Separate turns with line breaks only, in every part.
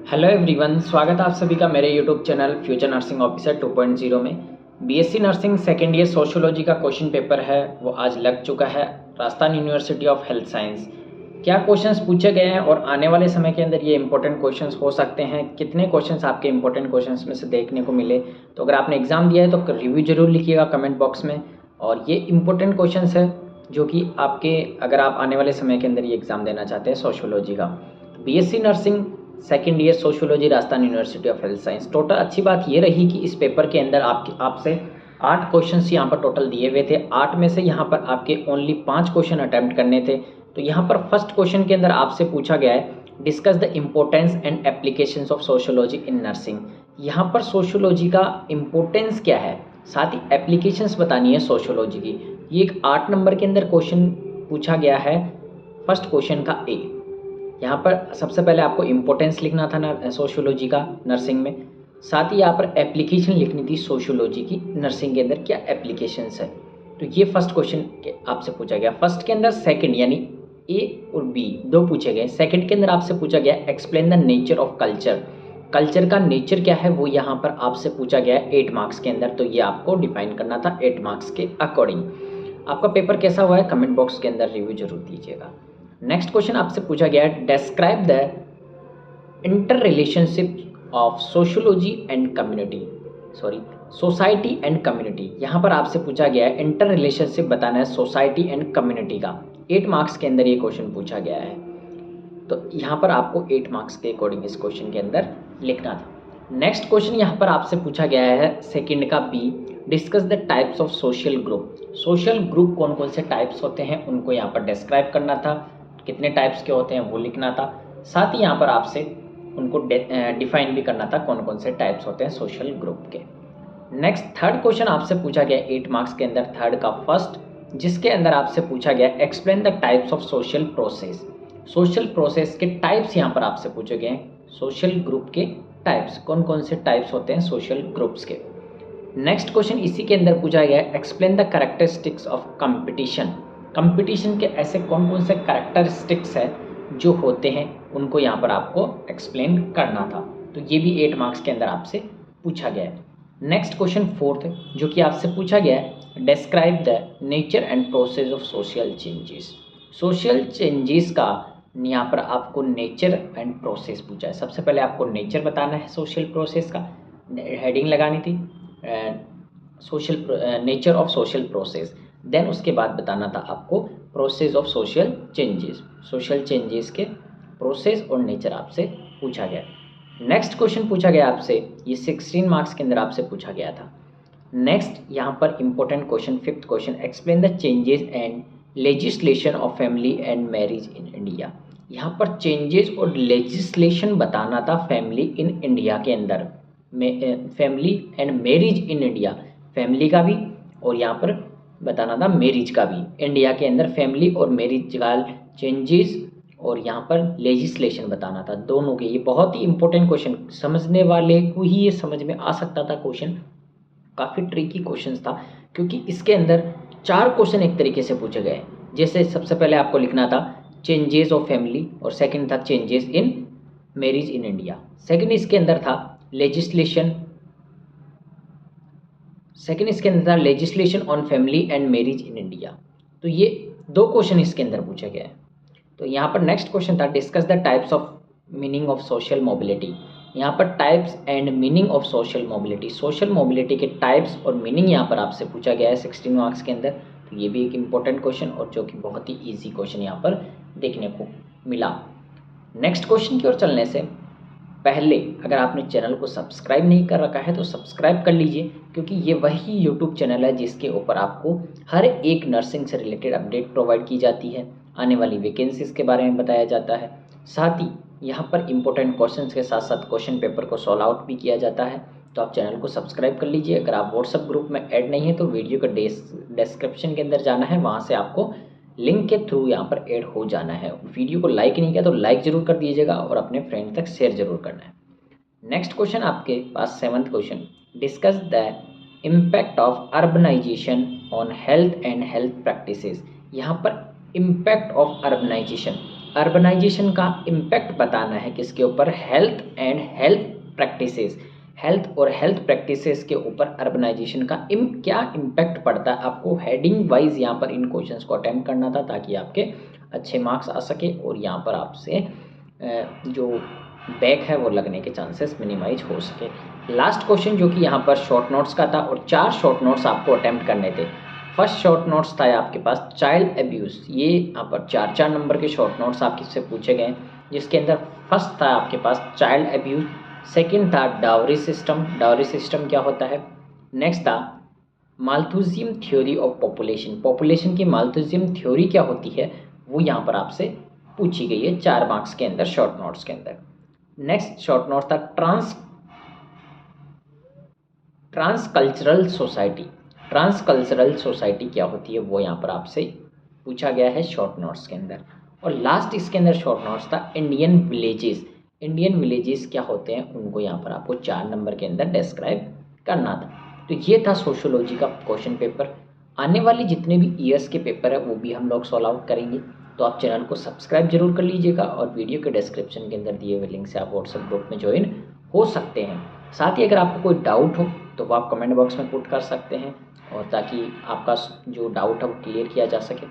Hello everyone, स्वागत है आप सभी का मेरे YouTube channel future nursing officer 2.0 में। BSc nursing second year sociology का क्वेश्चन पेपर है वो आज लग चुका है। Rajasthan university of health science क्या क्वेश्चंस पूछे गए हैं और आने वाले समय के अंदर ये इंपॉर्टेंट क्वेश्चंस हो सकते हैं। कितने क्वेश्चंस आपके इंपॉर्टेंट क्वेश्चंस में से देखने को मिले, तो अगर आपने एग्जाम दिया है तो रिव्यू जरूर लिखिएगा कमेंट बॉक्स में। और ये इंपॉर्टेंट क्वेश्चंस है जो कि आपके, अगर आप आने वाले समय के अंदर ये एग्जाम देना चाहते हैं सोशियोलॉजी का। BSc nursing second year sociology Rajasthan university of health science. Total अच्छी बात ये रही कि इस पेपर के अंदर आपसे 8 क्वेश्चंस यहाँ पर टोटल दिए हुए थे। 8 में से यहाँ पर आपके ओनली 5 क्वेश्चन अटैम्प्ट करने थे। तो यहाँ पर फर्स्ट क्वेश्चन के अंदर आपसे पूछा गया है discuss the importance and applications of sociology in nursing. यहाँ पर सोशियोलॉजी का इम्पोर्टेंस क्या है, साथ ही एप्लीकेशंस बतानी है सोशियोलॉजी की। ये एक 8 नंबर के अंदर क्वेश्चन पूछा गया है। फर्स्ट क्वेश्चन का ए, यहाँ पर सबसे पहले आपको इम्पोर्टेंस लिखना था सोशियोलॉजी का नर्सिंग में, साथ ही यहाँ पर एप्लीकेशन लिखनी थी सोशियोलॉजी की नर्सिंग के अंदर क्या एप्लीकेशंस है। तो ये फर्स्ट क्वेश्चन आपसे पूछा गया। फर्स्ट के अंदर सेकंड यानी ए और बी दो पूछे गए। सेकंड के अंदर आपसे पूछा गया explain the nature of culture. Culture का नेचर क्या है वो यहाँ पर आपसे पूछा गया 8 मार्क्स के अंदर। तो ये आपको डिफाइन करना था 8 मार्क्स के अकॉर्डिंग। आपका पेपर कैसा हुआ है कमेंट बॉक्स के अंदर रिव्यू जरूर दीजिएगा। नेक्स्ट क्वेश्चन आपसे पूछा गया है describe the inter relationship of sociology and community, society and community. यहाँ पर आपसे पूछा गया है इंटर रिलेशनशिप बताना है सोसाइटी एंड कम्युनिटी का। 8 मार्क्स के अंदर ये क्वेश्चन पूछा गया है। तो यहाँ पर आपको 8 मार्क्स के अकॉर्डिंग इस क्वेश्चन के अंदर लिखना था। नेक्स्ट क्वेश्चन यहाँ पर आपसे पूछा गया है सेकंड का B, discuss the types of social group. Social group कौन कौन से टाइप्स होते हैं उनको यहाँ पर डिस्क्राइब करना था, कितने टाइप्स के होते हैं वो लिखना था। साथ ही यहाँ पर आपसे उनको डिफाइन भी करना था कौन कौन से टाइप्स होते हैं सोशल ग्रुप के। नेक्स्ट थर्ड क्वेश्चन आपसे पूछा गया 8 मार्क्स के अंदर, थर्ड का फर्स्ट, जिसके अंदर आपसे पूछा गया explain the types of social process. Social process के टाइप्स यहाँ पर आपसे पूछे गए हैं। सोशल ग्रुप के टाइप्स, कौन कौन से टाइप्स होते हैं सोशल ग्रुप्स के। नेक्स्ट क्वेश्चन इसी के अंदर पूछा गया है explain the characteristics of competition. Competition के ऐसे कौन कौन से कैरेक्टरिस्टिक्स है जो होते हैं उनको यहाँ पर आपको एक्सप्लेन करना था। तो ये भी 8 मार्क्स के अंदर आपसे पूछा गया है। नेक्स्ट क्वेश्चन फोर्थ जो कि आपसे पूछा गया है describe the nature and process of social changes. Social changes का यहाँ पर आपको नेचर एंड प्रोसेस पूछा है। सबसे पहले आपको नेचर बताना है सोशल प्रोसेस का, हेडिंग लगानी थी social nature of social process. Then उसके बाद बताना था आपको process of social changes. Social changes के प्रोसेस और नेचर आपसे पूछा गया। नेक्स्ट क्वेश्चन पूछा गया आपसे, ये 16 मार्क्स के अंदर आपसे पूछा गया था। नेक्स्ट यहाँ पर important question fifth question explain the changes and legislation of family and marriage in India. यहाँ पर चेंजेस और लेजिस्लेशन बताना था फैमिली इन इंडिया के अंदर, family and marriage in India, family का भी और यहाँ पर बताना था मैरिज का भी। इंडिया के अंदर फैमिली और मैरिज का चेंजेस और यहाँ पर लेजिस्लेशन बताना था दोनों के। ये बहुत ही इंपॉर्टेंट क्वेश्चन, समझने वाले को ही ये समझ में आ सकता था क्वेश्चन। काफ़ी ट्रिकी क्वेश्चन था क्योंकि इसके अंदर 4 क्वेश्चन एक तरीके से पूछे गए। जैसे सबसे पहले आपको लिखना था चेंजेस ऑफ फैमिली और सेकंड था changes in marriage in India. Second इसके अंदर था लेजिस्लेशन, सेकंड इसके अंदर था legislation on family and marriage in India. तो ये 2 क्वेश्चन इसके अंदर पूछे गए। तो यहाँ पर नेक्स्ट क्वेश्चन था discuss the types of meaning of social mobility. यहाँ पर types and meaning of social mobility, social mobility के टाइप्स और मीनिंग यहाँ पर आपसे पूछा गया है 16 मार्क्स के अंदर। तो ये भी एक इम्पोर्टेंट क्वेश्चन और जो कि बहुत ही ईजी क्वेश्चन यहाँ पर देखने को मिला। नेक्स्ट क्वेश्चन की ओर चलने से पहले अगर आपने चैनल को सब्सक्राइब नहीं कर रखा है तो सब्सक्राइब कर लीजिए, क्योंकि ये वही यूट्यूब चैनल है जिसके ऊपर आपको हर एक नर्सिंग से रिलेटेड अपडेट प्रोवाइड की जाती है, आने वाली वैकेंसीज के बारे में बताया जाता है, साथ ही यहाँ पर इंपॉर्टेंट क्वेश्चंस के साथ साथ क्वेश्चन पेपर को सॉल्व आउट भी किया जाता है। तो आप चैनल को सब्सक्राइब कर लीजिए। अगर आप व्हाट्सएप ग्रुप में ऐड नहीं है तो वीडियो का डिस्क्रिप्शन के अंदर जाना है, वहाँ से आपको लिंक के थ्रू यहाँ पर ऐड हो जाना है। वीडियो को लाइक नहीं किया तो लाइक जरूर कर दीजिएगा और अपने फ्रेंड तक शेयर जरूर करना है। नेक्स्ट क्वेश्चन आपके पास 7th question discuss the impact of urbanisation on health and health practices. यहाँ पर इम्पैक्ट ऑफ अर्बनाइजेशन, अर्बनाइजेशन का इम्पैक्ट बताना है किसके ऊपर, health and health practices, health और हेल्थ प्रैक्टिसेस के ऊपर अर्बनाइजेशन का क्या इम्पैक्ट पड़ता है। आपको हेडिंग वाइज यहाँ पर इन क्वेश्चंस को अटेम्प्ट करना था ताकि आपके अच्छे मार्क्स आ सके और यहाँ पर आपसे जो बैक है वो लगने के चांसेस मिनिमाइज हो सके। लास्ट क्वेश्चन जो कि यहाँ पर शॉर्ट नोट्स का था और 4 शॉर्ट नोट्स आपको अटेम्प्ट करने थे। फर्स्ट शॉर्ट नोट्स था आपके पास चाइल्ड एब्यूज़, ये यहाँ पर 4 नंबर के शॉर्ट नोट्स आपके से पूछे गए, जिसके अंदर फर्स्ट था आपके पास चाइल्ड एब्यूज़, सेकंड था डाउरी सिस्टम, डाउरी सिस्टम क्या होता है, नेक्स्ट था माल्थुजियम थ्योरी ऑफ पॉपुलेशन, पॉपुलेशन की माल्थुजियम थ्योरी क्या होती है वो यहाँ पर आपसे पूछी गई है 4 मार्क्स के अंदर शॉर्ट नोट्स के अंदर। नेक्स्ट शॉर्ट नोट था ट्रांसकल्चरल सोसाइटी, ट्रांसकल्चरल सोसाइटी क्या होती है वो यहाँ पर आपसे पूछा गया है शॉर्ट नोट्स के अंदर। और लास्ट इसके अंदर शॉर्ट नोट्स था इंडियन विलेजेस, इंडियन विलेजेस क्या होते हैं उनको यहाँ पर आपको 4 नंबर के अंदर डिस्क्राइब करना था। तो ये था सोशियोलॉजी का क्वेश्चन पेपर। आने वाले जितने भी ईयर्स के पेपर है वो भी हम लोग सॉल्व आउट करेंगे, तो आप चैनल को सब्सक्राइब जरूर कर लीजिएगा और वीडियो के डिस्क्रिप्शन के अंदर दिए हुए लिंक से आप व्हाट्सएप ग्रुप में ज्वाइन हो सकते हैं। साथ ही अगर आपको कोई डाउट हो तो वो आप कमेंट बॉक्स में पुट कर सकते हैं और ताकि आपका जो डाउट है वो क्लियर किया जा सके।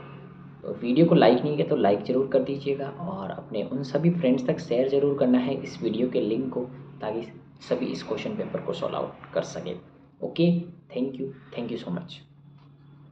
तो वीडियो को लाइक नहीं किया तो लाइक ज़रूर कर दीजिएगा और अपने उन सभी फ्रेंड्स तक शेयर ज़रूर करना है इस वीडियो के लिंक को, ताकि सभी इस क्वेश्चन पेपर को सॉल्व आउट कर सकें। Okay, thank you so much.